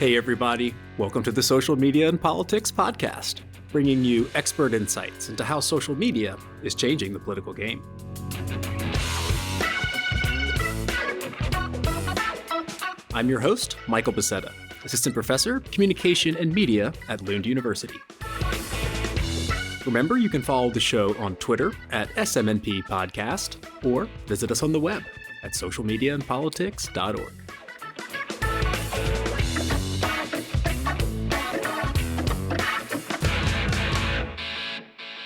Hey everybody, welcome to the Social Media and Politics Podcast, bringing you expert insights into how social media is changing the political game. I'm your host, Michael Becerra, Assistant Professor, Communication and Media at Lund University. Remember, you can follow the show on Twitter at SMNP Podcast or visit us on the web at socialmediaandpolitics.org.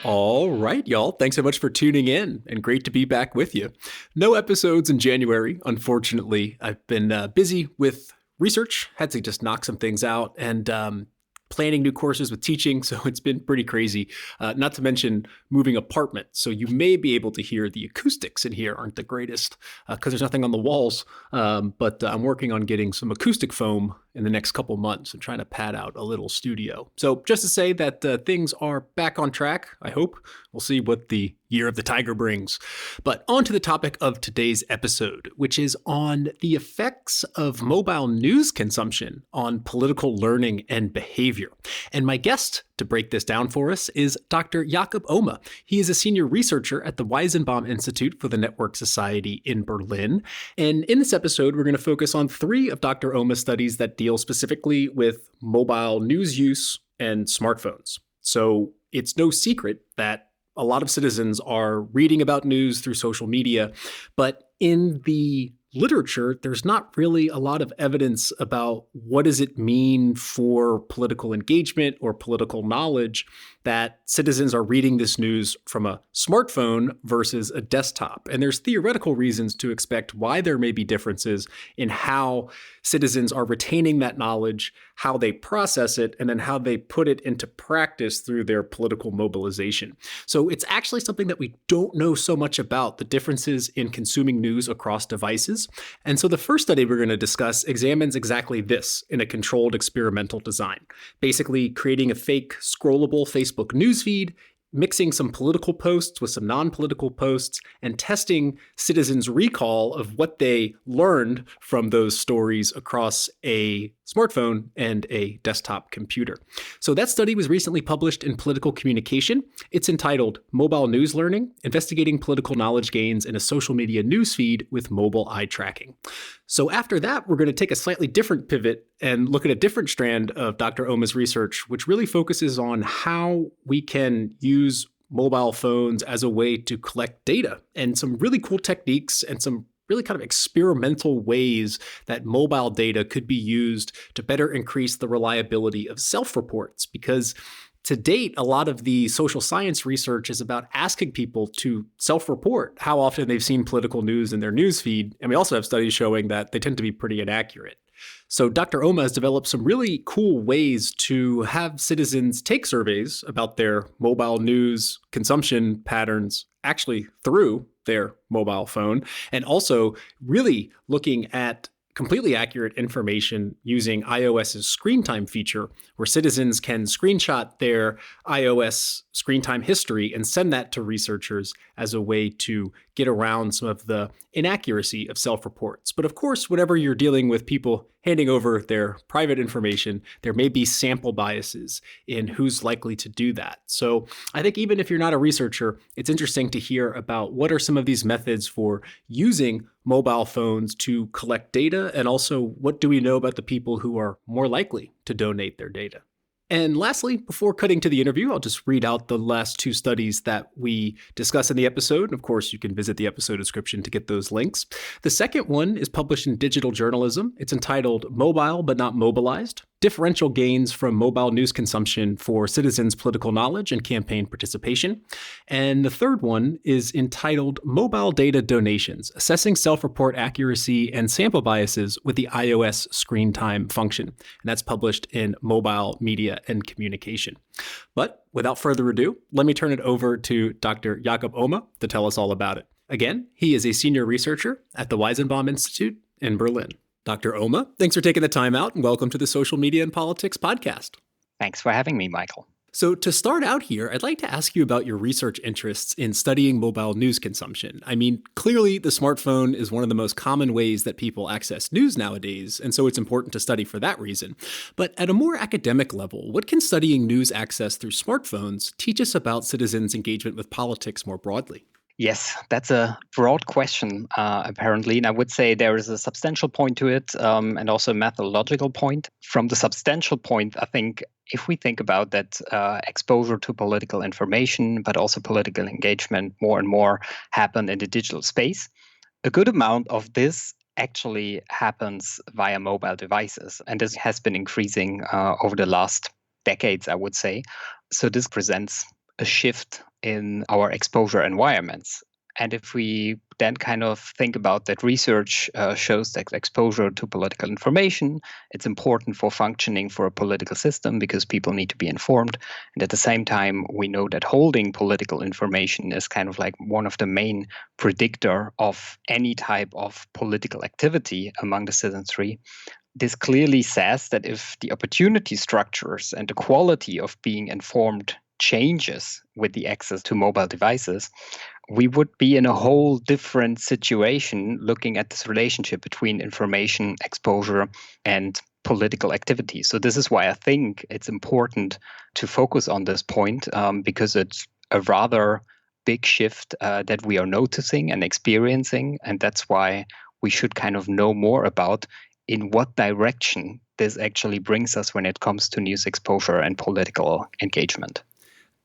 All right, y'all. Thanks so much for tuning in, and great to be back with you. No episodes in January, unfortunately. I've been busy with research, had to just knock some things out, and planning new courses with teaching, so it's been pretty crazy. Not to mention moving apartments, so you may be able to hear the acoustics in here aren't the greatest because there's nothing on the walls, but I'm working on getting some acoustic foam in the next couple months and trying to pad out a little studio. So just to say that things are back on track, I hope. We'll see what the Year of the Tiger brings. But on to the topic of today's episode, which is on the effects of mobile news consumption on political learning and behavior. And my guest to break this down for us is Dr. Jakob Ohme. He is a senior researcher at the Weizenbaum Institute for the Network Society in Berlin. And in this episode, we're going to focus on three of Dr. Ohme's studies that deal specifically with mobile news use and smartphones. So it's no secret that a lot of citizens are reading about news through social media, but in the literature, there's not really a lot of evidence about what does it mean for political engagement or political knowledge that citizens are reading this news from a smartphone versus a desktop. And there's theoretical reasons to expect why there may be differences in how citizens are retaining that knowledge, how they process it, and then how they put it into practice through their political mobilization. So it's actually something that we don't know so much about, the differences in consuming news across devices. And so the first study we're going to discuss examines exactly this in a controlled experimental design, basically creating a fake scrollable Facebook newsfeed, mixing some political posts with some non-political posts, and testing citizens' recall of what they learned from those stories across a smartphone and a desktop computer. So that study was recently published in Political Communication. It's entitled Mobile News Learning, Investigating Political Knowledge Gains in a Social Media Newsfeed with Mobile Eye Tracking. So after that, we're going to take a slightly different pivot and look at a different strand of Dr. Ohme's research, which really focuses on how we can use mobile phones as a way to collect data and some really cool techniques and some really kind of experimental ways that mobile data could be used to better increase the reliability of self-reports. Because to date, a lot of the social science research is about asking people to self-report how often they've seen political news in their newsfeed. And we also have studies showing that they tend to be pretty inaccurate. So Dr. Ohme has developed some really cool ways to have citizens take surveys about their mobile news consumption patterns actually through their mobile phone, and also really looking at completely accurate information using iOS's screen time feature, where citizens can screenshot their iOS screen time history and send that to researchers as a way to get around some of the inaccuracy of self-reports. But of course, whenever you're dealing with people handing over their private information, there may be sample biases in who's likely to do that. So I think even if you're not a researcher, it's interesting to hear about what are some of these methods for using mobile phones to collect data, and also what do we know about the people who are more likely to donate their data. And lastly, before cutting to the interview, I'll just read out the last two studies that we discuss in the episode. Of course, you can visit the episode description to get those links. The second one is published in Digital Journalism. It's entitled Mobile But Not Mobilized: Differential Gains from Mobile News Consumption for Citizens' Political Knowledge and Campaign Participation. And the third one is entitled Mobile Data Donations: Assessing Self-Report Accuracy and Sample Biases with the iOS Screen Time Function. And that's published in Mobile Media and Communication. But without further ado, let me turn it over to Dr. Jakob Ohme to tell us all about it. Again, he is a senior researcher at the Weizenbaum Institute in Berlin. Dr. Ohme, thanks for taking the time out, and welcome to the Social Media and Politics Podcast. Thanks for having me, Michael. So, to start out here, I'd like to ask you about your research interests in studying mobile news consumption. I mean, clearly the smartphone is one of the most common ways that people access news nowadays, and so it's important to study for that reason. But at a more academic level, what can studying news access through smartphones teach us about citizens' engagement with politics more broadly? Yes, that's a broad question, apparently. And I would say there is a substantial point to it, and also a methodological point. From the substantial point, I think if we think about that exposure to political information, but also political engagement more and more happen in the digital space, a good amount of this actually happens via mobile devices. And this has been increasing over the last decades, I would say. So this presents a shift in our exposure environments. And if we then kind of think about that research shows that exposure to political information, it's important for functioning for a political system because people need to be informed. And at the same time, we know that holding political information is kind of like one of the main predictor of any type of political activity among the citizenry. This clearly says that if the opportunity structures and the quality of being informed changes with the access to mobile devices, we would be in a whole different situation looking at this relationship between information exposure and political activity. So this is why I think it's important to focus on this point, because it's a rather big shift that we are noticing and experiencing. And that's why we should kind of know more about in what direction this actually brings us when it comes to news exposure and political engagement.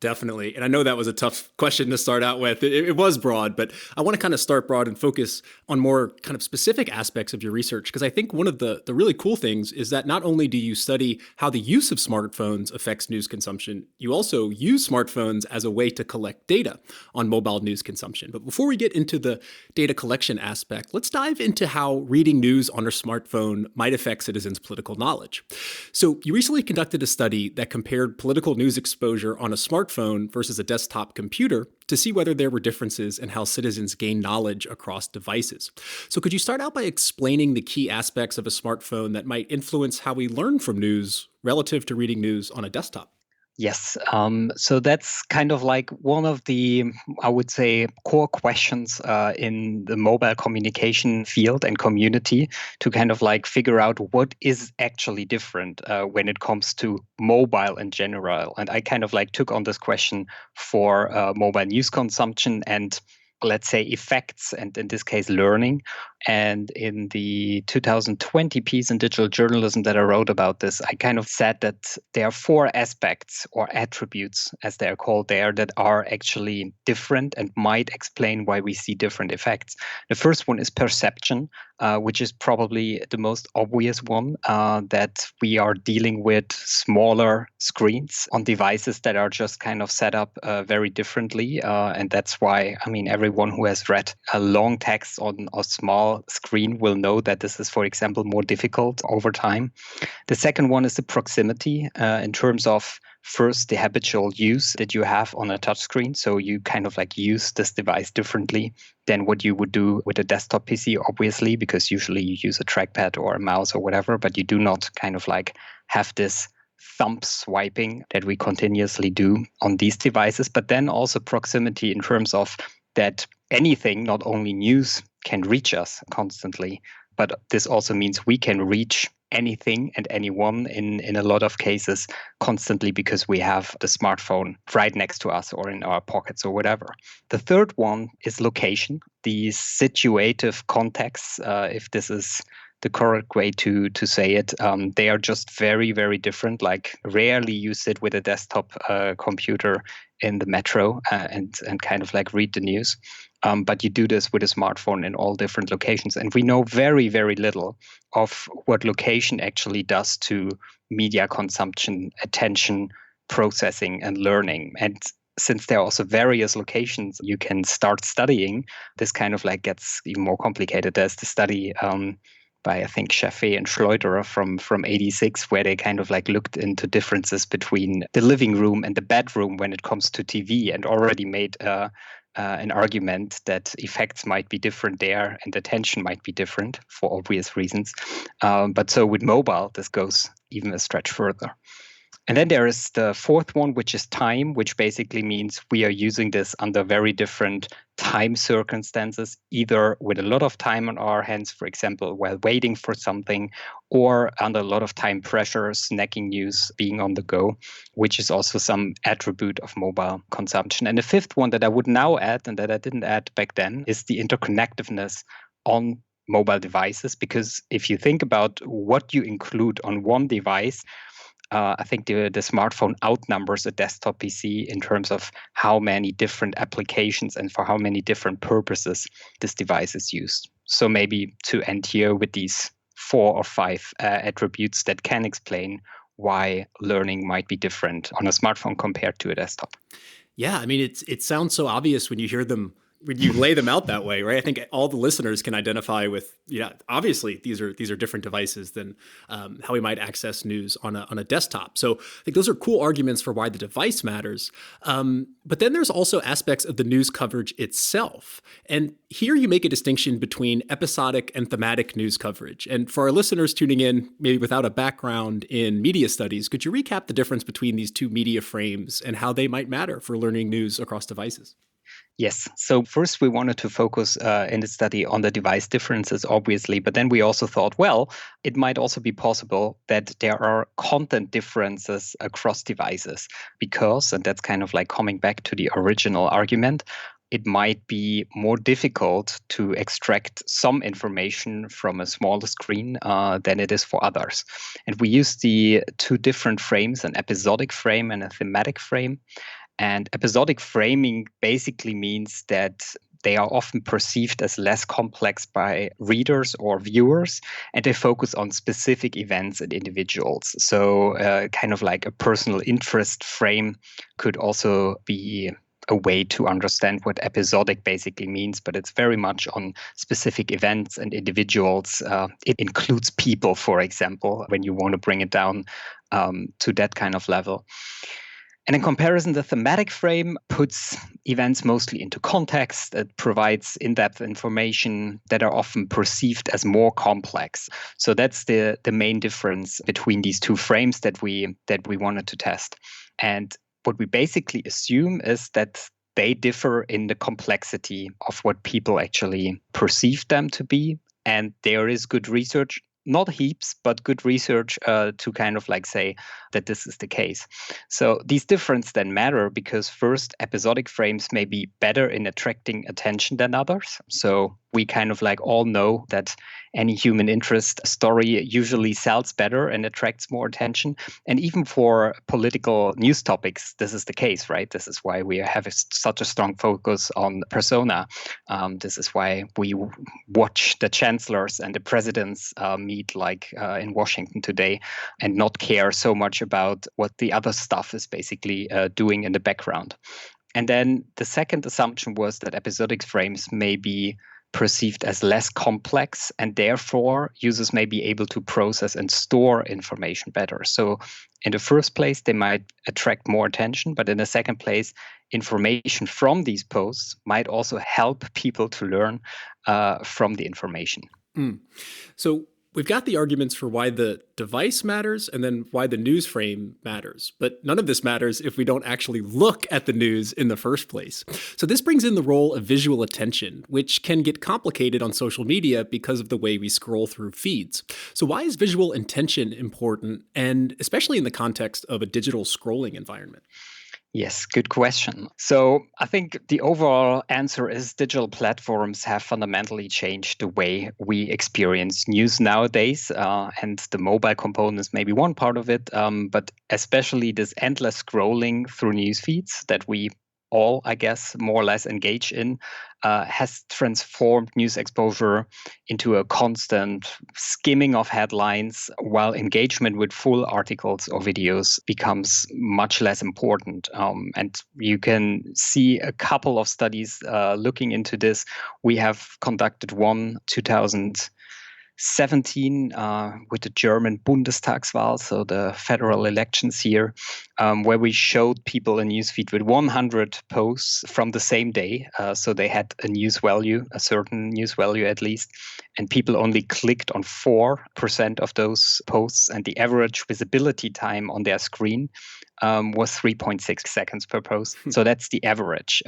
Definitely. And I know that was a tough question to start out with. It was broad, but I want to kind of start broad and focus on more kind of specific aspects of your research. Because I think one of the really cool things is that not only do you study how the use of smartphones affects news consumption, you also use smartphones as a way to collect data on mobile news consumption. But before we get into the data collection aspect, let's dive into how reading news on a smartphone might affect citizens' political knowledge. So you recently conducted a study that compared political news exposure on a smartphone versus a desktop computer to see whether there were differences in how citizens gain knowledge across devices. So could you start out by explaining the key aspects of a smartphone that might influence how we learn from news relative to reading news on a desktop? Yes. So that's kind of like one of the, I would say, core questions in the mobile communication field and community to kind of like figure out what is actually different when it comes to mobile in general. And I kind of like took on this question for mobile news consumption and let's say effects, and in this case learning. And in the 2020 piece in digital journalism that I wrote about this, I kind of said that there are four aspects or attributes, as they are called there, that are actually different and might explain why we see different effects. The first one is perception, which is probably the most obvious one, that we are dealing with smaller screens on devices that are just kind of set up very differently. And that's why, I mean, everyone who has read a long text on a small screen will know that this is, for example, more difficult over time. The second one is the proximity in terms of first the habitual use that you have on a touchscreen. So you kind of like use this device differently than what you would do with a desktop PC, obviously, because usually you use a trackpad or a mouse or whatever, but you do not kind of like have this thumb swiping that we continuously do on these devices. But then also proximity in terms of that anything, not only news, can reach us constantly, but this also means we can reach anything and anyone in a lot of cases constantly because we have the smartphone right next to us or in our pockets or whatever. The third one is location, the situative context, if this is the correct way to say it. They are just very, very different. Like rarely you sit with a desktop computer in the metro and kind of like read the news. But you do this with a smartphone in all different locations. And we know very, very little of what location actually does to media consumption, attention, processing, and learning. And since there are also various locations you can start studying, this kind of like gets even more complicated. There's the study by, I think, Chaffee and Schleuderer from 86, where they kind of like looked into differences between the living room and the bedroom when it comes to TV and already made an argument that effects might be different there and attention might be different for obvious reasons. But so with mobile, this goes even a stretch further. And then there is the fourth one, which is time, which basically means we are using this under very different time circumstances, either with a lot of time on our hands, for example, while waiting for something, or under a lot of time pressure, snacking news, being on the go, which is also some attribute of mobile consumption. And the fifth one that I would now add, and that I didn't add back then, is the interconnectedness on mobile devices. Because if you think about what you include on one device, I think the smartphone outnumbers a desktop PC in terms of how many different applications and for how many different purposes this device is used. So maybe to end here with these 4 or 5 attributes that can explain why learning might be different on a smartphone compared to a desktop. Yeah, I mean, it sounds so obvious when you hear them, when you lay them out that way, right? I think all the listeners can identify with, obviously these are different devices than how we might access news on a desktop. So I think those are cool arguments for why the device matters. But then there's also aspects of the news coverage itself. And here you make a distinction between episodic and thematic news coverage. And for our listeners tuning in, maybe without a background in media studies, could you recap the difference between these two media frames and how they might matter for learning news across devices? Yes. So first we wanted to focus in the study on the device differences, obviously, but then we also thought, well, it might also be possible that there are content differences across devices because, and that's kind of like coming back to the original argument, it might be more difficult to extract some information from a smaller screen than it is for others. And we use the two different frames, an episodic frame and a thematic frame. And episodic framing basically means that they are often perceived as less complex by readers or viewers, and they focus on specific events and individuals. So kind of like a personal interest frame could also be a way to understand what episodic basically means, but it's very much on specific events and individuals. It includes people, for example, when you want to bring it down to that kind of level. And in comparison, the thematic frame puts events mostly into context. It provides in-depth information that are often perceived as more complex. So that's the main difference between these two frames that we wanted to test. And what we basically assume is that they differ in the complexity of what people actually perceive them to be. And there is good research, not heaps, but good research to kind of like say that this is the case. So these differences then matter because first, episodic frames may be better in attracting attention than others. So we kind of like all know that any human interest story usually sells better and attracts more attention. And even for political news topics, this is the case, right? This is why we have such a strong focus on persona. This is why we watch the chancellors and the presidents meet like in Washington today and not care so much about what the other stuff is basically doing in the background. And then the second assumption was that episodic frames may be perceived as less complex, and therefore users may be able to process and store information better. So in the first place, they might attract more attention, but in the second place, information from these posts might also help people to learn from the information. So we've got the arguments for why the device matters and then why the news frame matters. But none of this matters if we don't actually look at the news in the first place. So this brings in the role of visual attention, which can get complicated on social media because of the way we scroll through feeds. So why is visual attention important, and especially in the context of a digital scrolling environment? Yes, good question. So I think the overall answer is digital platforms have fundamentally changed the way we experience news nowadays. And the mobile component is maybe one part of it, but especially this endless scrolling through news feeds that we all, I guess, more or less engage in, has transformed news exposure into a constant skimming of headlines, while engagement with full articles or videos becomes much less important. And you can see a couple of studies looking into this. We have conducted one 2000 17 with the German Bundestagswahl, so the federal elections here, where we showed people a newsfeed with 100 posts from the same day. So they had a news value, a certain news value at least, and people only clicked on 4% of those posts, and the average visibility time on their screen was 3.6 seconds per post. So that's the average.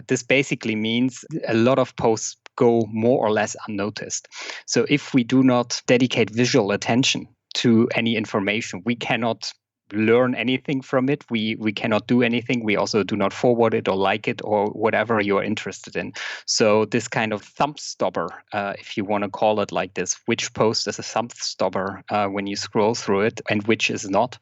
This basically means a lot of posts go more or less unnoticed. So if we do not dedicate visual attention to any information, we cannot learn anything from it. We cannot do anything. We also do not forward it or like it or whatever you're interested in. So this kind of thumb stopper, if you want to call it like this, which post is a thumb stopper when you scroll through it and which is not,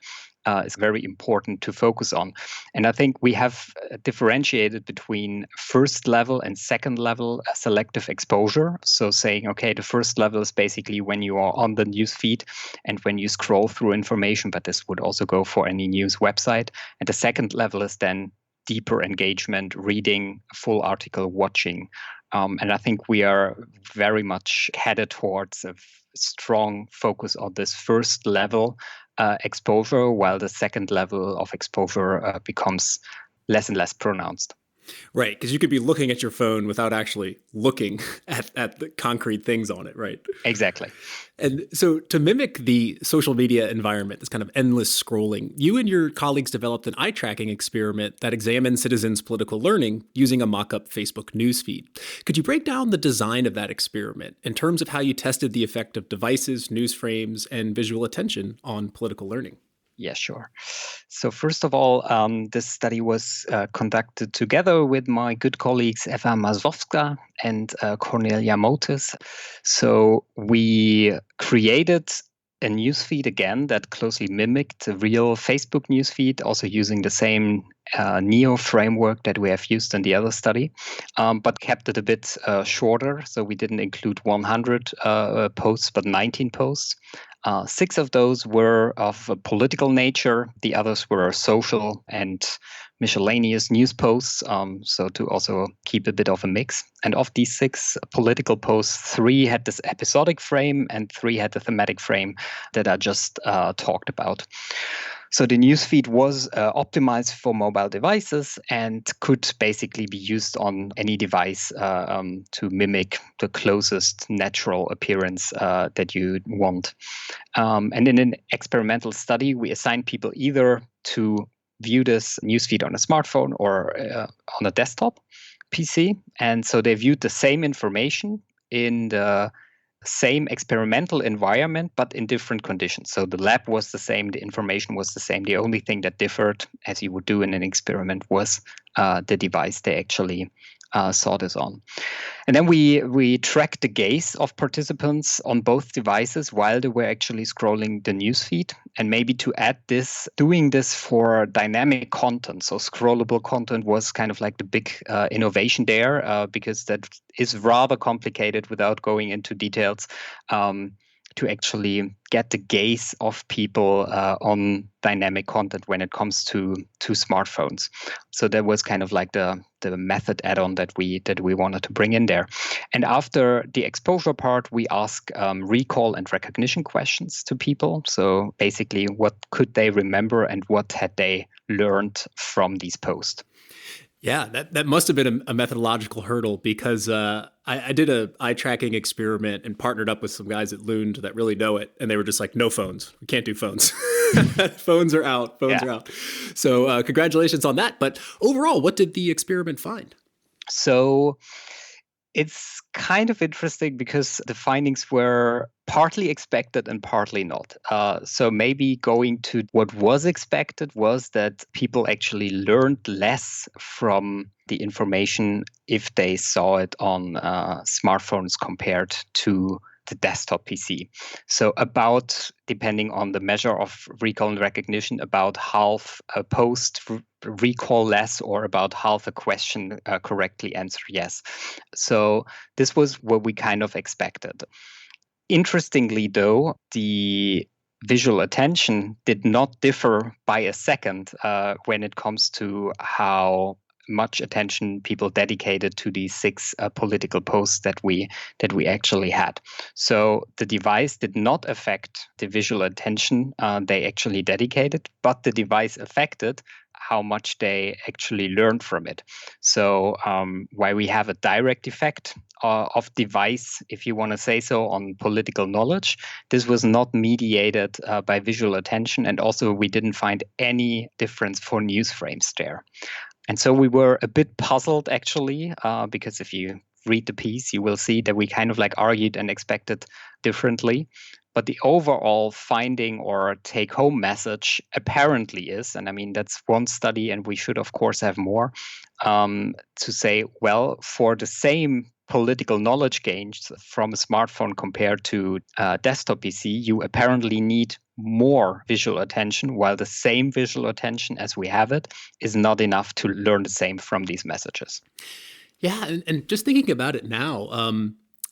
is very important to focus on. And I think we have differentiated between first level and second level selective exposure. So saying, okay, the first level is basically when you are on the news feed and when you scroll through information, but this would also go for any news website. And the second level is then deeper engagement, reading a full article, watching. And I think we are very much headed towards a strong focus on this first level exposure, while the second level of exposure becomes less and less pronounced. Right, because you could be looking at your phone without actually looking at the concrete things on it, right? Exactly. And so to mimic the social media environment, this kind of endless scrolling, you and your colleagues developed an eye tracking experiment that examined citizens' political learning using a mock-up Facebook newsfeed. Could you break down the design of that experiment in terms of how you tested the effect of devices, news frames, and visual attention on political learning? Yeah, sure. So first of all, this study was conducted together with my good colleagues Eva Mazowska and Cornelia Motis. So we created a newsfeed again that closely mimicked the real Facebook newsfeed, also using the same Neo framework that we have used in the other study, but kept it a bit shorter. So we didn't include 100 posts, but 19 posts. 6 of those were of a political nature. The others were social and miscellaneous news posts, so to also keep a bit of a mix. And of these 6 political posts, 3 had this episodic frame and 3 had the thematic frame that I just talked about. So the newsfeed was optimized for mobile devices and could basically be used on any device to mimic the closest natural appearance that you want. And in an experimental study, we assigned people either to view this newsfeed on a smartphone or on a desktop PC. And so they viewed the same information in the same experimental environment, but in different conditions. So the lab was the same, the information was the same. The only thing that differed, as you would do in an experiment, was the device they actually saw this on. And then we tracked the gaze of participants on both devices while they were actually scrolling the newsfeed. And maybe to add this, doing this for dynamic content. So scrollable content was kind of like the big innovation there, because that is rather complicated without going into details. To actually get the gaze of people on dynamic content when it comes to smartphones. So that was kind of like the method add-on that we wanted to bring in there. And after the exposure part, we ask recall and recognition questions to people. So basically, what could they remember and what had they learned from these posts? Yeah, that must have been a methodological hurdle because I did a eye tracking experiment and partnered up with some guys at Lund that really know it. And they were just like, no phones. We can't do phones. Phones are out. Phones are out. So congratulations on that. But overall, what did the experiment find? So it's kind of interesting because the findings were partly expected and partly not. So maybe going to what was expected was that people actually learned less from the information if they saw it on smartphones compared to the desktop PC. So about, depending on the measure of recall and recognition, about half a post recall less or about half a question correctly answer yes. So this was what we kind of expected. Interestingly, though, the visual attention did not differ by a second when it comes to how much attention people dedicated to these 6 political posts that we actually had. So the device did not affect the visual attention they actually dedicated, but the device affected how much they actually learned from it. So while we have a direct effect of device, if you want to say so, on political knowledge, this was not mediated by visual attention. And also we didn't find any difference for news frames there. And so we were a bit puzzled, actually, because if you read the piece, you will see that we kind of like argued and expected differently. But the overall finding or take-home message apparently is, and I mean, that's one study, and we should, of course, have more, to say, well, for the same political knowledge gains from a smartphone compared to a desktop PC, you apparently need more visual attention, while the same visual attention as we have it is not enough to learn the same from these messages. Yeah, and just thinking about it now,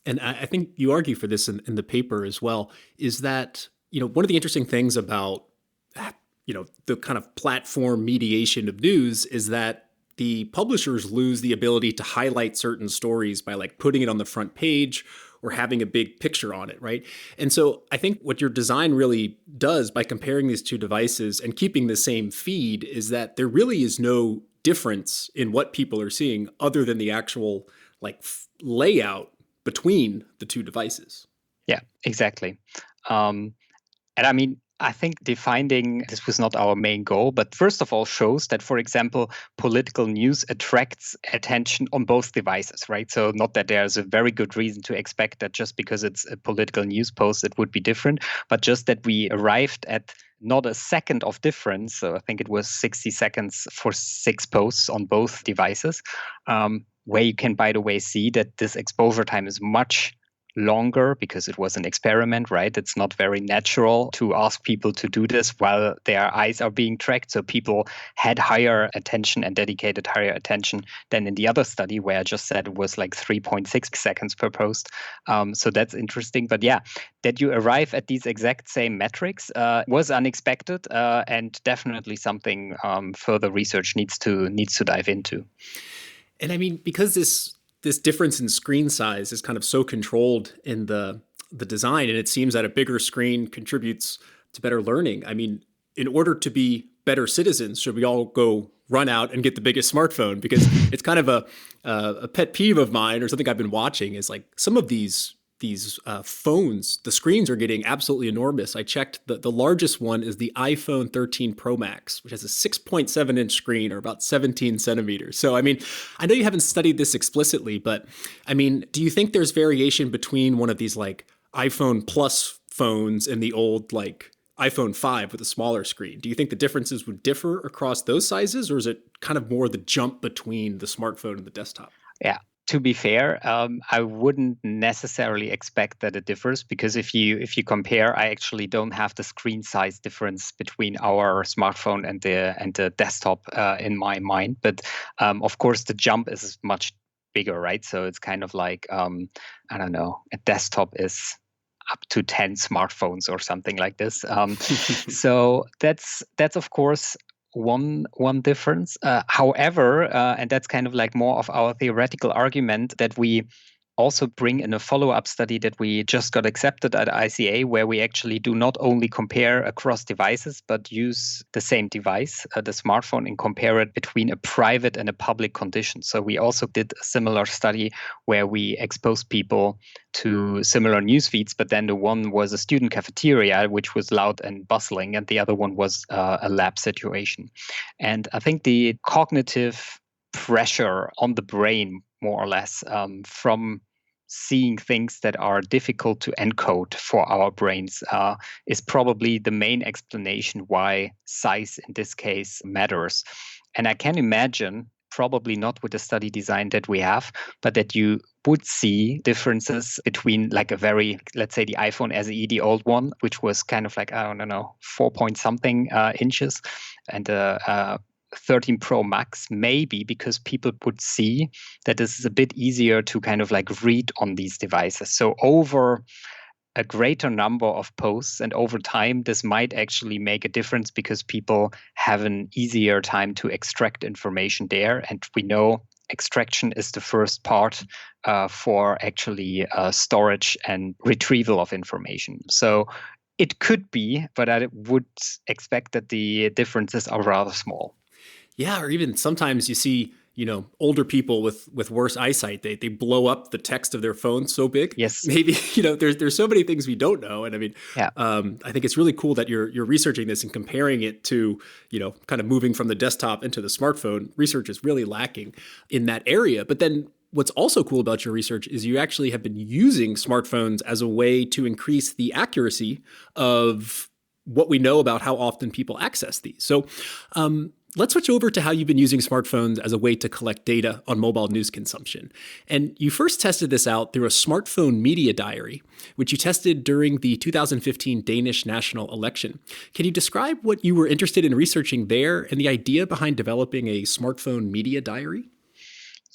and I think you argue for this in the paper as well, is that, one of the interesting things about, the kind of platform mediation of news is that the publishers lose the ability to highlight certain stories by like putting it on the front page or having a big picture on it, right? And so I think what your design really does by comparing these two devices and keeping the same feed is that there really is no difference in what people are seeing other than the actual like layout between the two devices. Yeah, exactly. And I mean, I think defining this was not our main goal, but first of all shows that, for example, political news attracts attention on both devices, right? So not that there's a very good reason to expect that just because it's a political news post, it would be different, but just that we arrived at not a second of difference. So I think it was 60 seconds for 6 posts on both devices, where you can, by the way, see that this exposure time is much longer because it was an experiment, right? It's not very natural to ask people to do this while their eyes are being tracked. So people had higher attention and dedicated higher attention than in the other study where I just said it was like 3.6 seconds per post. So that's interesting. But yeah, that you arrive at these exact same metrics was unexpected and definitely something further research needs to dive into. And I mean, because this difference in screen size is kind of so controlled in the design, and it seems that a bigger screen contributes to better learning. I mean, in order to be better citizens, should we all go run out and get the biggest smartphone? Because it's kind of a pet peeve of mine, or something I've been watching, is like some of these phones, the screens are getting absolutely enormous. I checked the largest one is the iPhone 13 Pro Max, which has a 6.7 inch screen, or about 17 centimeters. So, I mean, I know you haven't studied this explicitly, but I mean, do you think there's variation between one of these like iPhone Plus phones and the old like iPhone 5 with a smaller screen? Do you think the differences would differ across those sizes, or is it kind of more the jump between the smartphone and the desktop? Yeah. To be fair, I wouldn't necessarily expect that it differs, because if you compare, I actually don't have the screen size difference between our smartphone and the desktop in my mind. But of course, the jump is much bigger, right? So it's kind of like I don't know, a desktop is up to 10 smartphones or something like this. So that's of course one difference. However, and that's kind of like more of our theoretical argument that we also bring in a follow-up study that we just got accepted at ICA, where we actually do not only compare across devices, but use the same device, the smartphone, and compare it between a private and a public condition. So we also did a similar study where we exposed people to similar news feeds, but then the one was a student cafeteria, which was loud and bustling, and the other one was a lab situation. And I think the cognitive pressure on the brain, more or less, from seeing things that are difficult to encode for our brains is probably the main explanation why size in this case matters. And I can imagine, probably not with the study design that we have, but that you would see differences between like a very, let's say the iPhone SE, the old one, which was kind of like, I don't know, 4 point something inches, and 13 Pro Max, maybe because people would see that this is a bit easier to kind of like read on these devices. So over a greater number of posts. And over time, this might actually make a difference because people have an easier time to extract information there. And we know extraction is the first part for actually storage and retrieval of information. So it could be, but I would expect that the differences are rather small. Yeah, or even sometimes you see, older people with worse eyesight, they blow up the text of their phone so big. Yes. Maybe, there's so many things we don't know. And I mean, Yeah. I think it's really cool that you're researching this and comparing it to, kind of moving from the desktop into the smartphone. Research is really lacking in that area. But then what's also cool about your research is you actually have been using smartphones as a way to increase the accuracy of what we know about how often people access these. So, let's switch over to how you've been using smartphones as a way to collect data on mobile news consumption. And you first tested this out through a smartphone media diary, which you tested during the 2015 Danish national election. Can you describe what you were interested in researching there and the idea behind developing a smartphone media diary?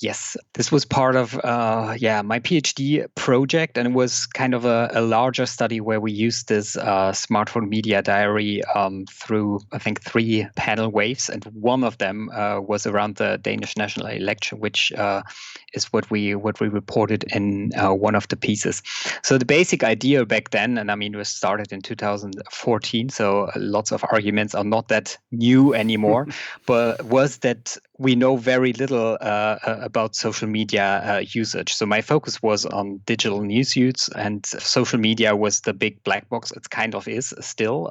Yes, this was part of my PhD project, and it was kind of a larger study where we used this smartphone media diary through, I think, 3 panel waves, and one of them was around the Danish national election, which is what we reported in one of the pieces. So the basic idea back then, and I mean, it was started in 2014, so lots of arguments are not that new anymore, but was that we know very little about social media usage. So my focus was on digital news use, and social media was the big black box. It kind of is still,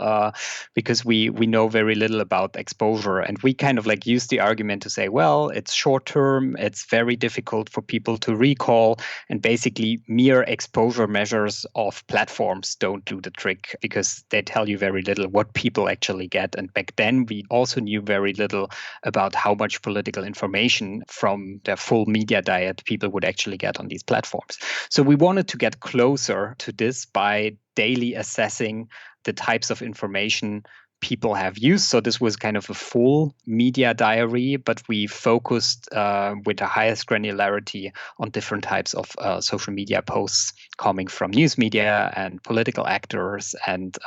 because we know very little about exposure. And we kind of like use the argument to say, well, it's short term, it's very difficult for people to recall, and basically mere exposure measures of platforms don't do the trick because they tell you very little what people actually get. And back then, we also knew very little about how much political information from the full media diet people would actually get on these platforms. So we wanted to get closer to this by daily assessing the types of information people have used. So this was kind of a full media diary, but we focused with the highest granularity on different types of social media posts coming from news media and political actors and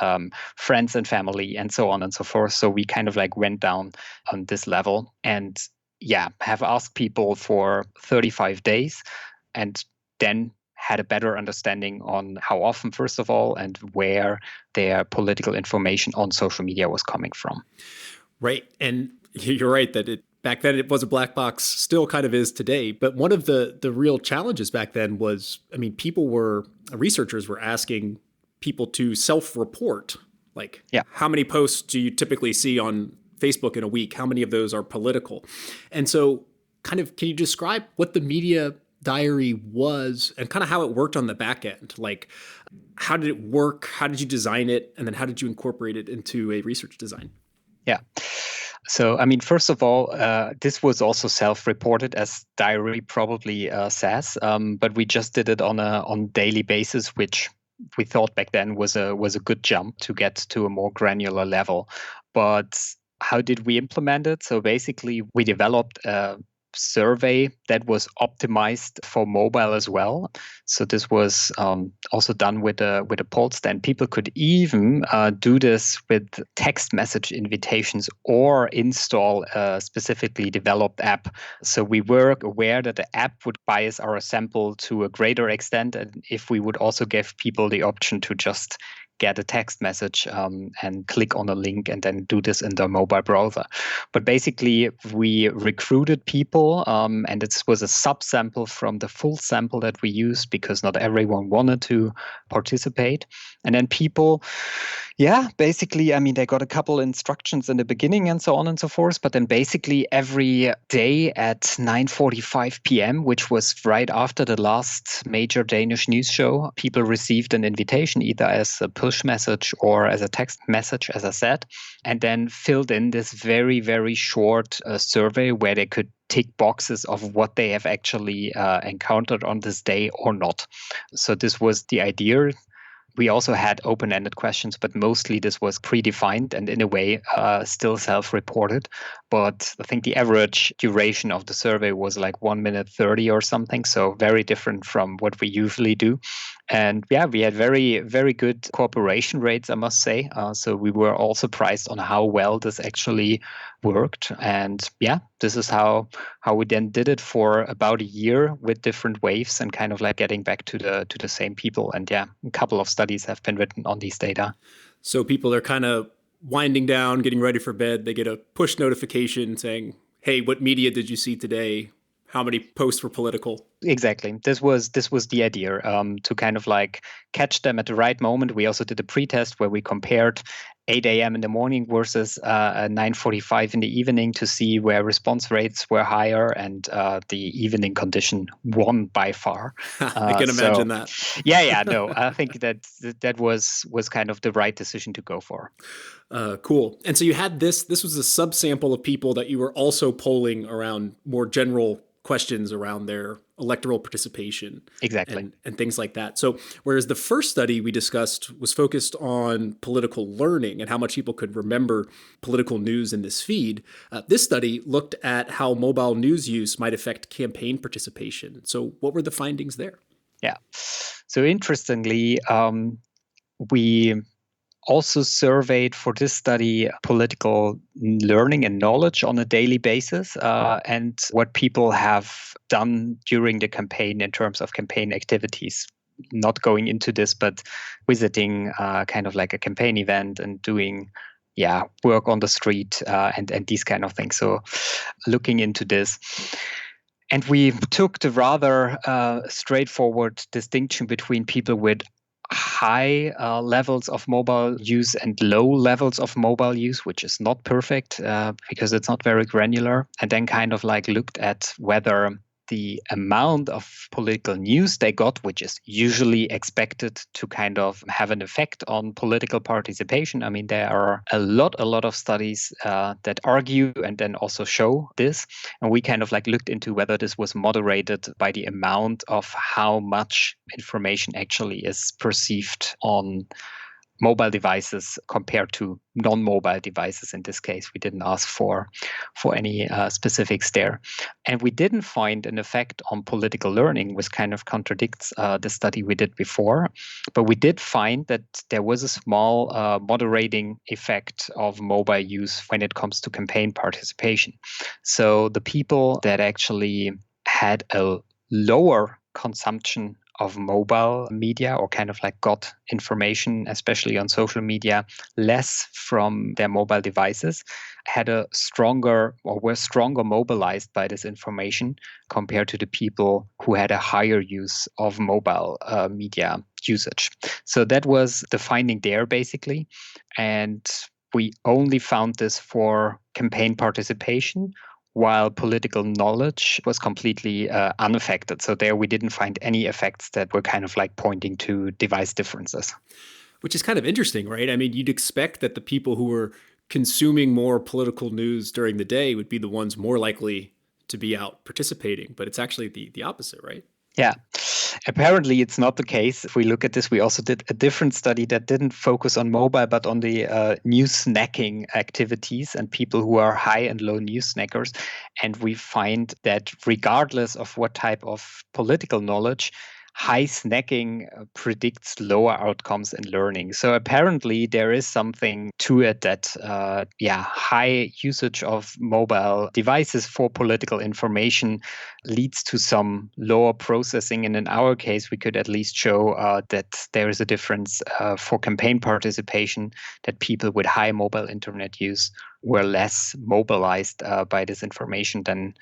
friends and family and so on and so forth. So we kind of like went down on this level and have asked people for 35 days and then had a better understanding on how often, first of all, and where their political information on social media was coming from. Right. And you're right that back then it was a black box, still kind of is today. But one of the real challenges back then was, I mean, researchers were asking people to self-report. Like, how many posts do you typically see on Facebook in a week? How many of those are political? And so kind of, can you describe what the media diary was and kind of how it worked on the back end? Like, how did it work? How did you design it? And then how did you incorporate it into a research design? Yeah. So, I mean, first of all, this was also self-reported, as diary probably says, but we just did it on daily basis, which we thought back then was a good jump to get to a more granular level. But how did we implement it? So basically, we developed a survey that was optimized for mobile as well. So this was also done with a poll stand. People could even do this with text message invitations or install a specifically developed app. So we were aware that the app would bias our sample to a greater extent, and if we would also give people the option to just get a text message and click on a link and then do this in their mobile browser. But basically, we recruited people and this was a subsample from the full sample that we used because not everyone wanted to participate. And then people, basically, I mean, they got a couple instructions in the beginning and so on and so forth. But then basically every day at 9:45 p.m., which was right after the last major Danish news show, people received an invitation either as a push message or as a text message, as I said, and then filled in this very, very short survey where they could tick boxes of what they have actually encountered on this day or not. So this was the idea. We also had open-ended questions, but mostly this was predefined and in a way still self-reported. But I think the average duration of the survey was like 1 minute 30 or something. So very different from what we usually do. And yeah, we had very, very good cooperation rates, I must say. So we were all surprised on how well this actually worked. And yeah, this is how we then did it for about a year with different waves and kind of like getting back to the same people. And yeah, a couple of studies have been written on these data. So people are kind of winding down, getting ready for bed. They get a push notification saying, "Hey, what media did you see today? How many posts were political?" Exactly. This was the idea, to kind of like catch them at the right moment. We also did a pretest where we compared 8 a.m. in the morning versus 9:45 in the evening to see where response rates were higher, and the evening condition won by far. I can So imagine that. yeah, no, I think that was kind of the right decision to go for. Cool. And so you had this. This was a subsample of people that you were also polling around more general questions around their electoral participation Exactly. and things like that. So whereas the first study we discussed was focused on political learning and how much people could remember political news in this feed, this study looked at how mobile news use might affect campaign participation. So what were the findings there? Yeah. So interestingly, we also surveyed for this study political learning and knowledge on a daily basis, and what people have done during the campaign in terms of campaign activities. Not going into this, but visiting kind of like a campaign event and doing work on the street, and these kind of things. So looking into this. And we took the rather straightforward distinction between people with high levels of mobile use and low levels of mobile use, which is not perfect because it's not very granular. And then kind of like looked at whether the amount of political news they got, which is usually expected to kind of have an effect on political participation. I mean, there are a lot of studies that argue and then also show this. And we kind of like looked into whether this was moderated by the amount of how much information actually is perceived on mobile devices compared to non-mobile devices. In this case, we didn't ask for any specifics there, and we didn't find an effect on political learning, which kind of contradicts the study we did before. But we did find that there was a small moderating effect of mobile use when it comes to campaign participation. So the people that actually had a lower consumption of mobile media, or kind of like got information, especially on social media, less from their mobile devices, had a stronger, or were stronger mobilized by this information compared to the people who had a higher use of mobile media usage. So that was the finding there, basically. And we only found this for campaign participation, while political knowledge was completely unaffected. So there we didn't find any effects that were kind of like pointing to device differences. Which is kind of interesting, right? I mean, you'd expect that the people who were consuming more political news during the day would be the ones more likely to be out participating, but it's actually the opposite, right? Yeah. Apparently, it's not the case. If we look at this, we also did a different study that didn't focus on mobile, but on the news snacking activities and people who are high and low news snackers. And we find that regardless of what type of political knowledge, high snacking predicts lower outcomes in learning. So apparently there is something to it that, high usage of mobile devices for political information leads to some lower processing. And in our case, we could at least show that there is a difference for campaign participation, that people with high mobile internet use were less mobilized by this information than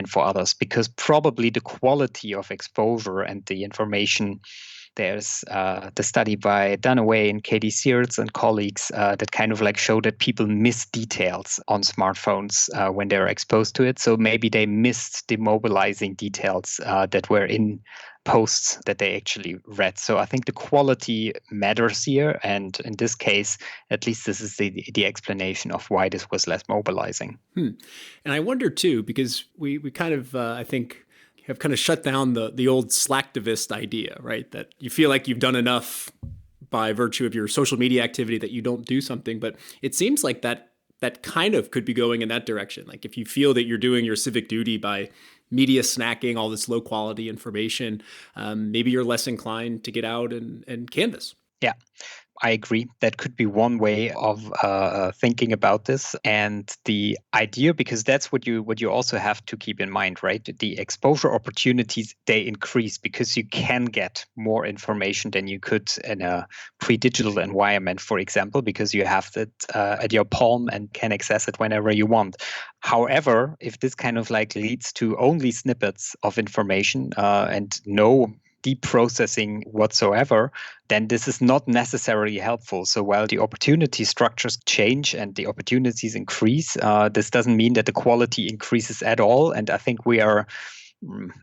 for others, because probably the quality of exposure and the information. There's the study by Dunaway and Katie Searles and colleagues that kind of like show that people miss details on smartphones when they're exposed to it. So maybe they missed the mobilizing details that were in posts that they actually read. So I think the quality matters here. And in this case, at least this is the explanation of why this was less mobilizing. And I wonder too, because we kind of, I think, have kind of shut down the old slacktivist idea, right? That you feel like you've done enough by virtue of your social media activity that you don't do something. But it seems like that kind of could be going in that direction. Like if you feel that you're doing your civic duty by media snacking, all this low quality information, maybe you're less inclined to get out and canvas. Yeah. I agree. That could be one way of thinking about this, and the idea, because that's what you also have to keep in mind, right? The exposure opportunities, they increase because you can get more information than you could in a pre-digital environment, for example, because you have it at your palm and can access it whenever you want. However, if this kind of like leads to only snippets of information and no deep processing whatsoever, then this is not necessarily helpful. So while the opportunity structures change and the opportunities increase, this doesn't mean that the quality increases at all. And I think we are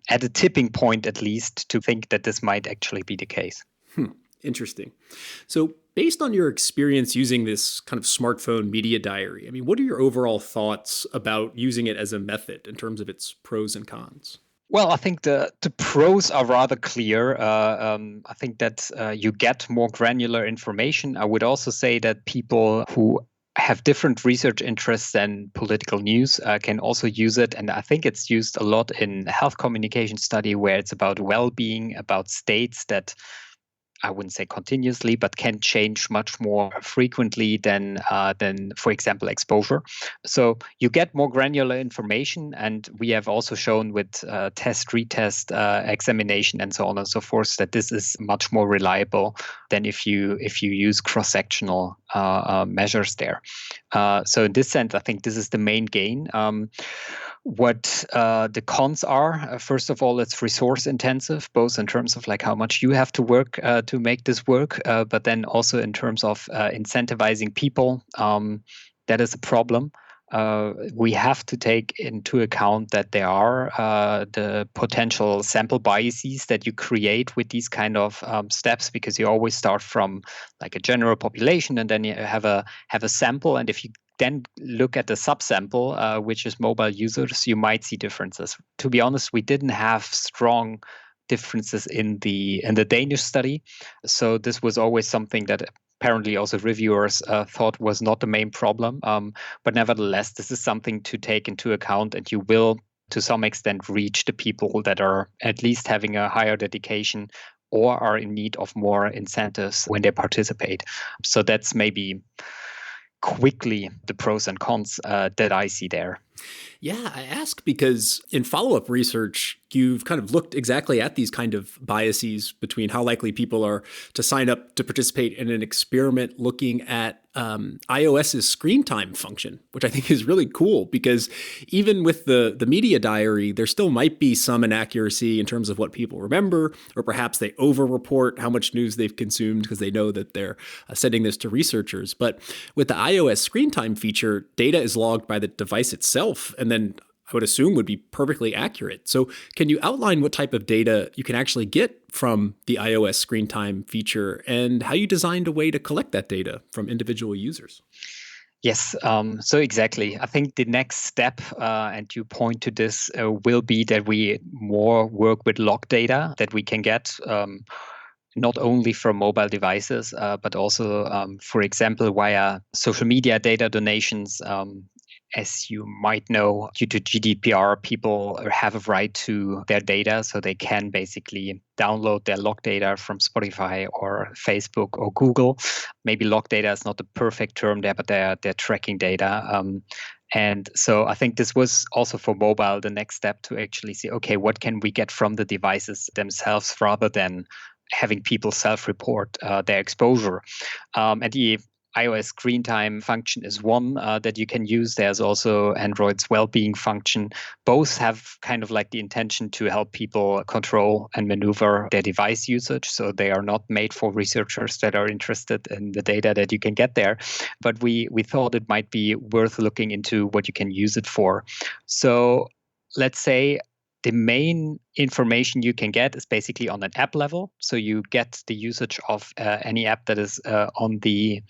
at a tipping point, at least, to think that this might actually be the case. Interesting. So based on your experience using this kind of smartphone media diary, I mean, what are your overall thoughts about using it as a method in terms of its pros and cons? Well, I think the pros are rather clear. I think that you get more granular information. I would also say that people who have different research interests than political news can also use it. And I think it's used a lot in health communication study, where it's about well-being, about states that I wouldn't say continuously, but can change much more frequently than, for example, exposure. So you get more granular information, and we have also shown with test, retest, examination, and so on and so forth that this is much more reliable than if you use cross-sectional measures there. So in this sense, I think this is the main gain. What the cons are, first of all, it's resource intensive, both in terms of like how much you have to work to make this work, but then also in terms of incentivizing people. That is a problem. We have to take into account that there are the potential sample biases that you create with these kind of steps, because you always start from like a general population, and then you have a sample, and if you then look at the subsample, which is mobile users, you might see differences. To be honest, we didn't have strong differences in the Danish study, so this was always something that apparently also reviewers thought was not the main problem. But nevertheless, this is something to take into account, and you will, to some extent, reach the people that are at least having a higher dedication or are in need of more incentives when they participate. So that's maybe quickly the pros and cons that I see there. Yeah, I ask because in follow-up research, you've kind of looked exactly at these kind of biases between how likely people are to sign up to participate in an experiment looking at iOS's screen time function, which I think is really cool, because even with the media diary, there still might be some inaccuracy in terms of what people remember, or perhaps they over-report how much news they've consumed because they know that they're sending this to researchers. But with the iOS screen time feature, data is logged by the device itself, and then I would assume would be perfectly accurate. So can you outline what type of data you can actually get from the iOS screen time feature, and how you designed a way to collect that data from individual users? Yes, so exactly. I think the next step, and you point to this, will be that we more work with log data that we can get not only from mobile devices, but also, for example, via social media data donations. As you might know, due to GDPR, people have a right to their data, so they can basically download their log data from Spotify or Facebook or Google. Maybe log data is not the perfect term there, but they're tracking data. And so I think this was also for mobile the next step, to actually see, okay, what can we get from the devices themselves rather than having people self-report their exposure. And the iOS screen time function is one that you can use. There's also Android's well-being function. Both have kind of like the intention to help people control and maneuver their device usage. So they are not made for researchers that are interested in the data that you can get there. But we thought it might be worth looking into what you can use it for. So let's say the main information you can get is basically on an app level. So you get the usage of any app that is on the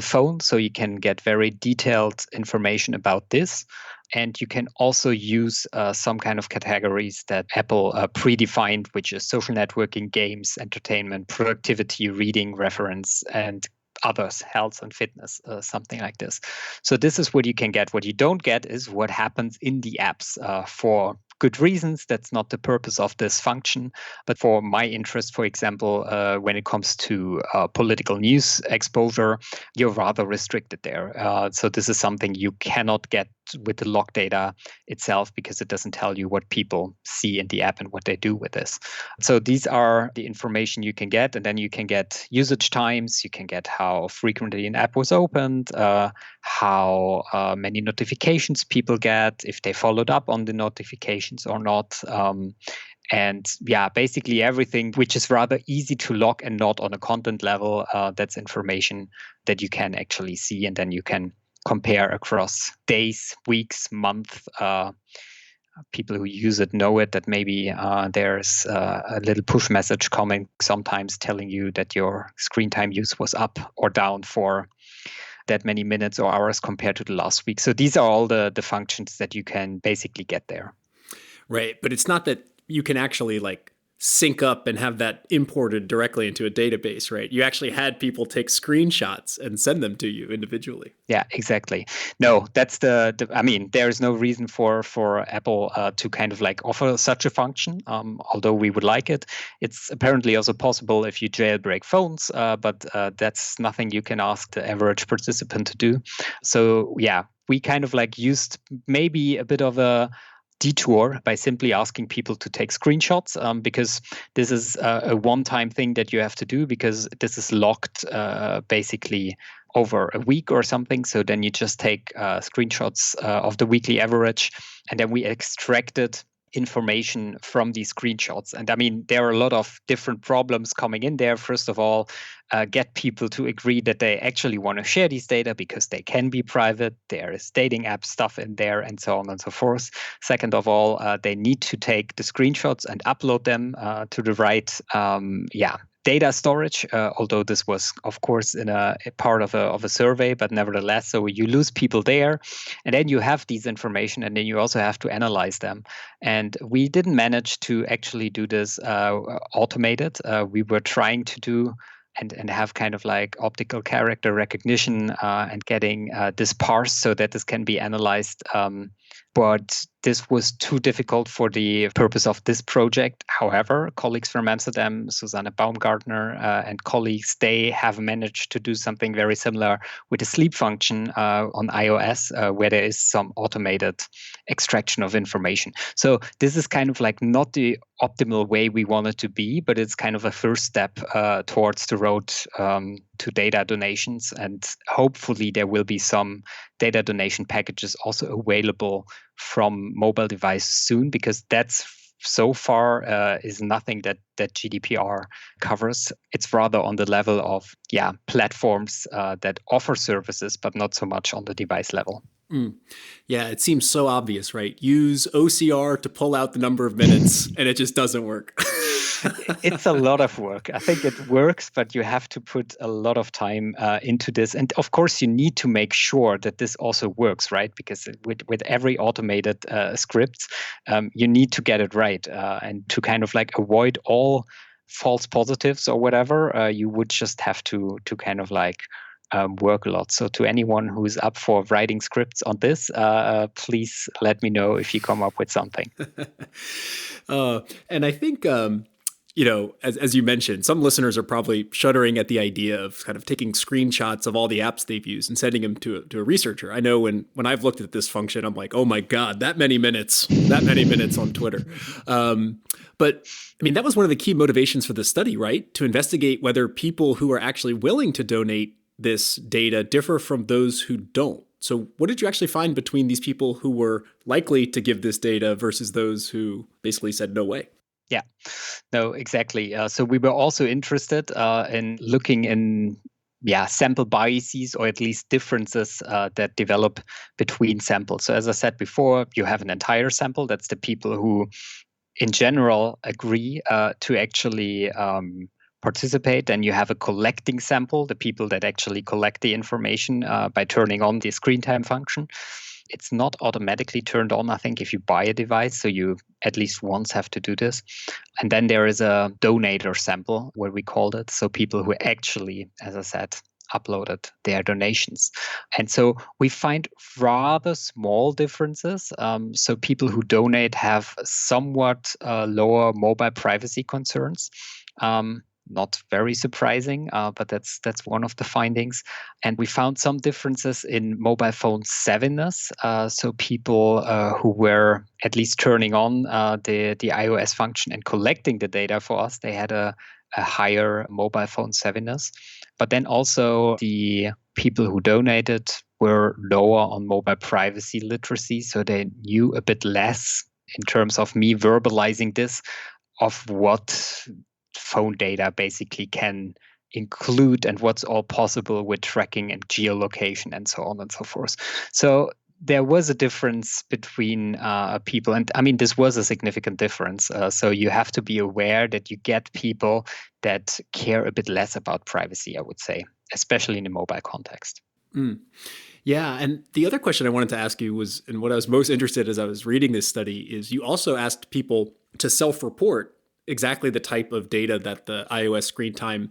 phone. So you can get very detailed information about this. And you can also use some kind of categories that Apple predefined, which is social networking, games, entertainment, productivity, reading, reference, and others, health and fitness, something like this. So this is what you can get. What you don't get is what happens in the apps for good reasons. That's not the purpose of this function. But for my interest, for example, when it comes to political news exposure, you're rather restricted there. So this is something you cannot get with the log data itself because it doesn't tell you what people see in the app and what they do with this. So these are the information you can get, and then you can get usage times, you can get how frequently an app was opened, how many notifications people get, if they followed up on the notifications or not. And yeah, basically everything which is rather easy to log and not on a content level, that's information that you can actually see, and then you can compare across days, weeks, months. People who use it know it, that maybe there's a little push message coming sometimes telling you that your screen time use was up or down for that many minutes or hours compared to the last week. So these are all the functions that you can basically get there. Right. But it's not that you can actually like sync up and have that imported directly into a database, right? You actually had people take screenshots and send them to you individually. Yeah, exactly. No, that's I mean, there is no reason for Apple to kind of like offer such a function, although we would like it. It's apparently also possible if you jailbreak phones, but that's nothing you can ask the average participant to do. So yeah, we kind of like used maybe a bit of a detour by simply asking people to take screenshots, because this is a one-time thing that you have to do, because this is locked basically over a week or something. So then you just take screenshots of the weekly average, and then we extracted information from these screenshots. And I mean, there are a lot of different problems coming in there. First of all, get people to agree that they actually want to share these data because they can be private. There is dating app stuff in there and so on and so forth. Second of all, they need to take the screenshots and upload them to the right data storage, although this was, of course, in a part of a survey, but nevertheless, so you lose people there. And then you have these information, and then you also have to analyze them. And we didn't manage to actually do this automated. We were trying to do and have kind of like optical character recognition and getting this parsed so that this can be analyzed. But this was too difficult for the purpose of this project. However, colleagues from Amsterdam, Susanne Baumgartner and colleagues, they have managed to do something very similar with a sleep function on iOS, where there is some automated extraction of information. So this is kind of like not the optimal way we want it to be, but it's kind of a first step towards the road to data donations. And hopefully there will be some data donation packages also available from mobile device soon, because that's so far is nothing that GDPR covers. It's rather on the level of platforms that offer services, but not so much on the device level. Yeah, it seems so obvious, right? Use OCR to pull out the number of minutes, and it just doesn't work. It's a lot of work. I think it works, but you have to put a lot of time into this. And of course, you need to make sure that this also works, right? Because with every automated script, you need to get it right. And to kind of like avoid all false positives or whatever, you would just have to kind of like work a lot. So to anyone who's up for writing scripts on this, please let me know if you come up with something. And I think, as you mentioned, some listeners are probably shuddering at the idea of kind of taking screenshots of all the apps they've used and sending them to a researcher. I know when I've looked at this function, I'm like, oh my God, that many minutes on Twitter. But I mean, that was one of the key motivations for the study, right? To investigate whether people who are actually willing to donate this data differ from those who don't. So what did you actually find between these people who were likely to give this data versus those who basically said no way? Yeah, no, exactly. So we were also interested in looking in sample biases, or at least differences that develop between samples. So as I said before, you have an entire sample. That's the people who in general agree to actually participate. Then you have a collecting sample, the people that actually collect the information by turning on the screen time function. It's not automatically turned on, I think, if you buy a device. So you at least once have to do this. And then there is a donator sample, what we called it. So people who actually, as I said, uploaded their donations. And so we find rather small differences. So people who donate have somewhat lower mobile privacy concerns. Not very surprising, but that's one of the findings. And we found some differences in mobile phone savviness. So people who were at least turning on the iOS function and collecting the data for us, they had a higher mobile phone savviness. But then also the people who donated were lower on mobile privacy literacy. So they knew a bit less in terms of me verbalizing this, of what phone data basically can include and what's all possible with tracking and geolocation and so on and so forth. So there was a difference between people. And I mean, this was a significant difference. So you have to be aware that you get people that care a bit less about privacy, I would say, especially in the mobile context. Mm. Yeah. And the other question I wanted to ask you was, and what I was most interested as I was reading this study, is you also asked people to self-report exactly the type of data that the iOS screen time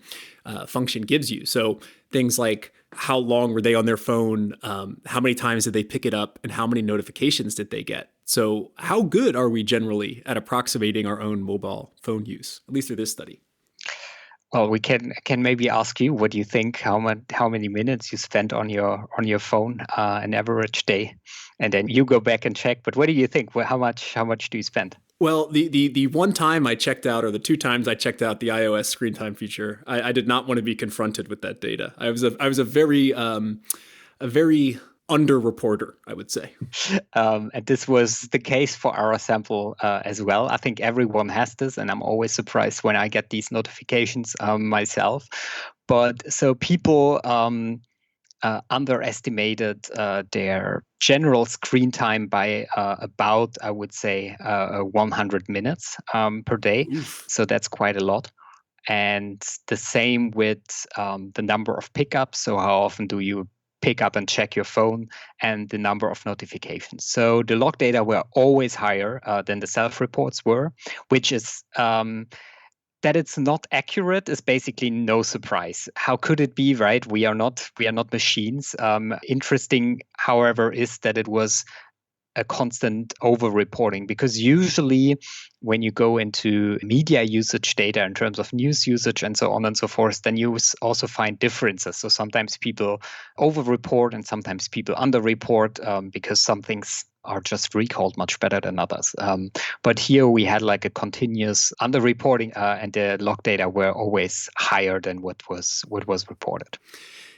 function gives you. So things like how long were they on their phone, how many times did they pick it up, and how many notifications did they get? So how good are we generally at approximating our own mobile phone use, at least through this study? Well, we can maybe ask you, what do you think? How many minutes you spent on your phone an average day, and then you go back and check. But what do you think? How much do you spend? Well, the one time I checked out, or the two times I checked out the iOS screen time feature, I did not want to be confronted with that data. I was a very underreporter, I would say. And this was the case for our sample as well. I think everyone has this, and I'm always surprised when I get these notifications myself. But so people underestimated their general screen time by about, I would say, 100 minutes per day. Oof. So that's quite a lot. And the same with the number of pickups. So how often do you pick up and check your phone, and the number of notifications. So the log data were always higher than the self-reports were, which is that it's not accurate is basically no surprise. How could it be, right? We are not machines. Interesting, however, is that it was a constant over-reporting, because usually when you go into media usage data in terms of news usage and so on and so forth, then you also find differences. So sometimes people over-report and sometimes people under-report because some things are just recalled much better than others. But here we had like a continuous under-reporting and the log data were always higher than what was reported.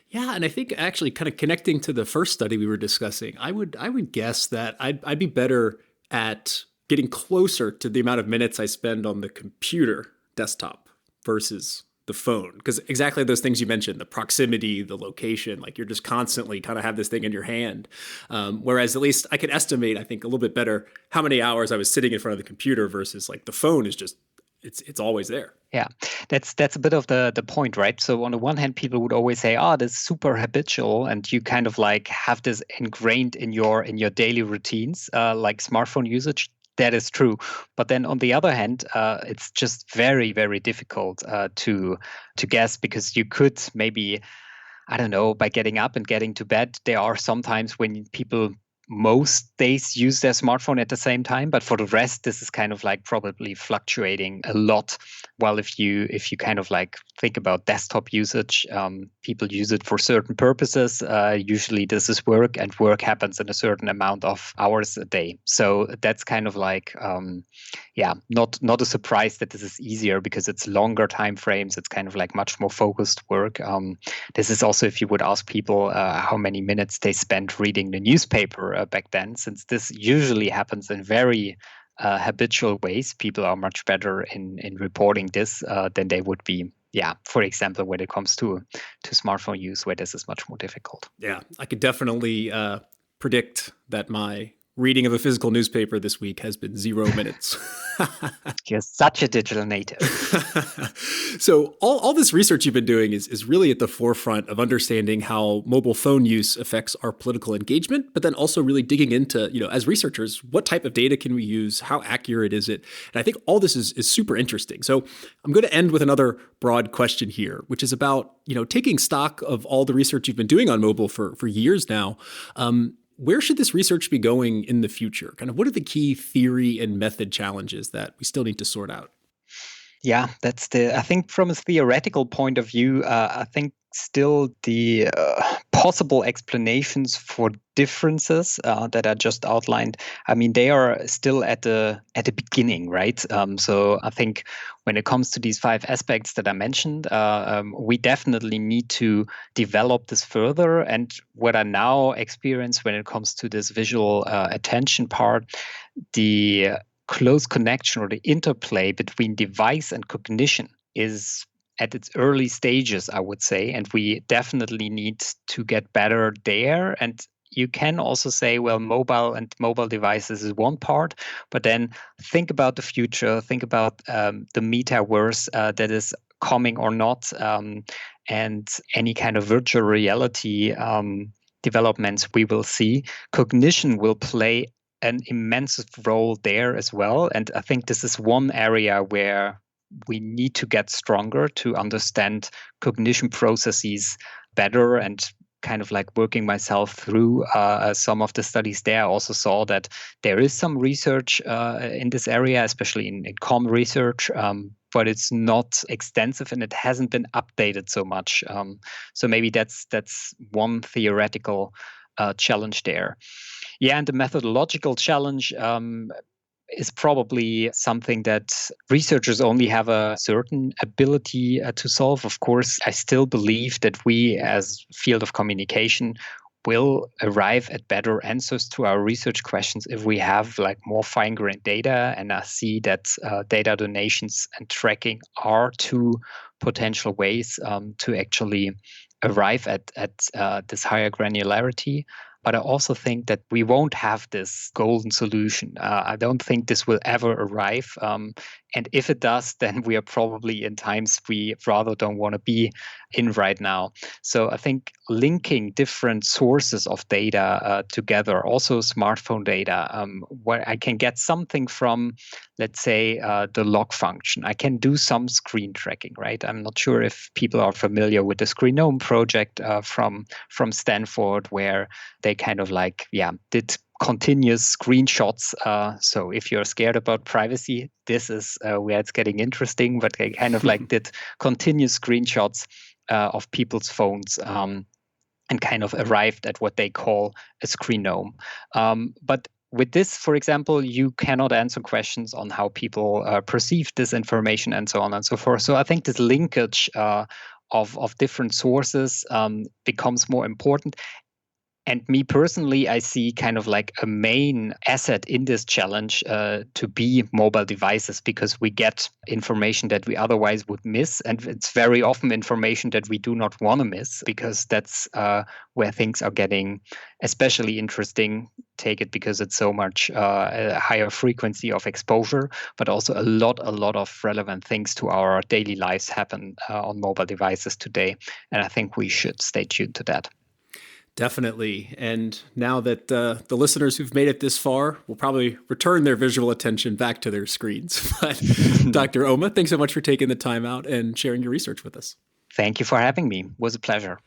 Yeah, and I think actually kind of connecting to the first study we were discussing, I would guess that I'd be better at getting closer to the amount of minutes I spend on the computer desktop versus the phone. Because exactly those things you mentioned, the proximity, the location, like you're just constantly kind of have this thing in your hand. Whereas at least I could estimate, I think, a little bit better how many hours I was sitting in front of the computer versus like the phone is just, it's always there. Yeah, that's a bit of the point, right? So on the one hand, people would always say, "Oh, this is super habitual," and you kind of like have this ingrained in your daily routines, like smartphone usage. That is true, but then on the other hand, it's just very, very difficult to guess, because you could maybe, I don't know, by getting up and getting to bed, there are some times when people most days use their smartphone at the same time, but for the rest, this is kind of like probably fluctuating a lot. While if you kind of like think about desktop usage, people use it for certain purposes. Usually this is work, and work happens in a certain amount of hours a day. So that's kind of like, not a surprise that this is easier, because it's longer time frames. It's kind of like much more focused work. This is also, if you would ask people how many minutes they spent reading the newspaper back then, since this usually happens in very habitual ways, people are much better in reporting this than they would be, for example, when it comes to smartphone use, where this is much more difficult. Yeah, I could definitely predict that my reading of a physical newspaper this week has been 0 minutes. You're such a digital native. So all this research you've been doing is really at the forefront of understanding how mobile phone use affects our political engagement, but then also really digging into, as researchers, what type of data can we use? How accurate is it? And I think all this is super interesting. So I'm going to end with another broad question here, which is about, taking stock of all the research you've been doing on mobile for years now. Where should this research be going in the future? Kind of what are the key theory and method challenges that we still need to sort out? Yeah, I think from a theoretical point of view, I think still the possible explanations for differences that I just outlined, they are still at the beginning, right? So I think when it comes to these 5 aspects that I mentioned, we definitely need to develop this further. And what I now experience when it comes to this visual attention part, the close connection or the interplay between device and cognition is at its early stages, I would say, and we definitely need to get better there. And you can also say, well, mobile devices is one part, but then think about the future, think about the metaverse that is coming or not, and any kind of virtual reality developments we will see. Cognition will play an immense role there as well. And I think this is one area where we need to get stronger to understand cognition processes better, and kind of like working myself through some of the studies there. I also saw that there is some research in this area, especially in comm research, but it's not extensive and it hasn't been updated so much. So maybe that's one theoretical challenge there. Yeah, and the methodological challenge is probably something that researchers only have a certain ability to solve. Of course, I still believe that we as field of communication will arrive at better answers to our research questions if we have like more fine-grained data. And I see that data donations and tracking are 2 potential ways to actually arrive at this higher granularity. But I also think that we won't have this golden solution. I don't think this will ever arrive. And if it does, then we are probably in times we rather don't want to be in right now. So I think linking different sources of data together, also smartphone data, where I can get something from, let's say, the log function. I can do some screen tracking, right? I'm not sure if people are familiar with the Screenome project from Stanford, where they kind of did continuous screenshots. So if you're scared about privacy, this is where it's getting interesting, but they kind of did continuous screenshots of people's phones and kind of arrived at what they call a screenome. But with this, for example, you cannot answer questions on how people perceive this information and so on and so forth. So I think this linkage of different sources becomes more important. And me personally, I see kind of like a main asset in this challenge to be mobile devices, because we get information that we otherwise would miss. And it's very often information that we do not want to miss, because that's where things are getting especially interesting. Take it because it's so much a higher frequency of exposure, but also a lot of relevant things to our daily lives happen on mobile devices today. And I think we should stay tuned to that. Definitely. And now that the listeners who've made it this far will probably return their visual attention back to their screens. But Dr. Oma, thanks so much for taking the time out and sharing your research with us. Thank you for having me. It was a pleasure.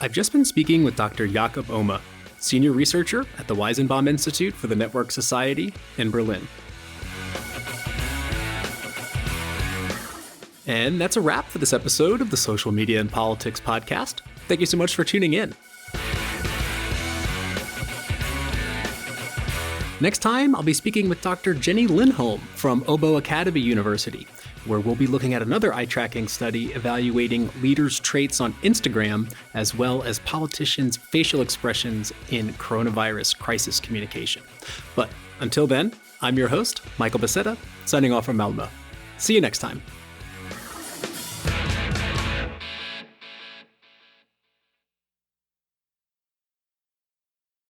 I've just been speaking with Dr. Jakob Oma, senior researcher at the Weizenbaum Institute for the Network Society in Berlin. And that's a wrap for this episode of the Social Media and Politics podcast. Thank you so much for tuning in. Next time, I'll be speaking with Dr. Jenny Lindholm from Obo Academy University, where we'll be looking at another eye tracking study evaluating leaders' traits on Instagram, as well as politicians' facial expressions in coronavirus crisis communication. But until then, I'm your host, Michael Becerra, signing off from Malmö. See you next time.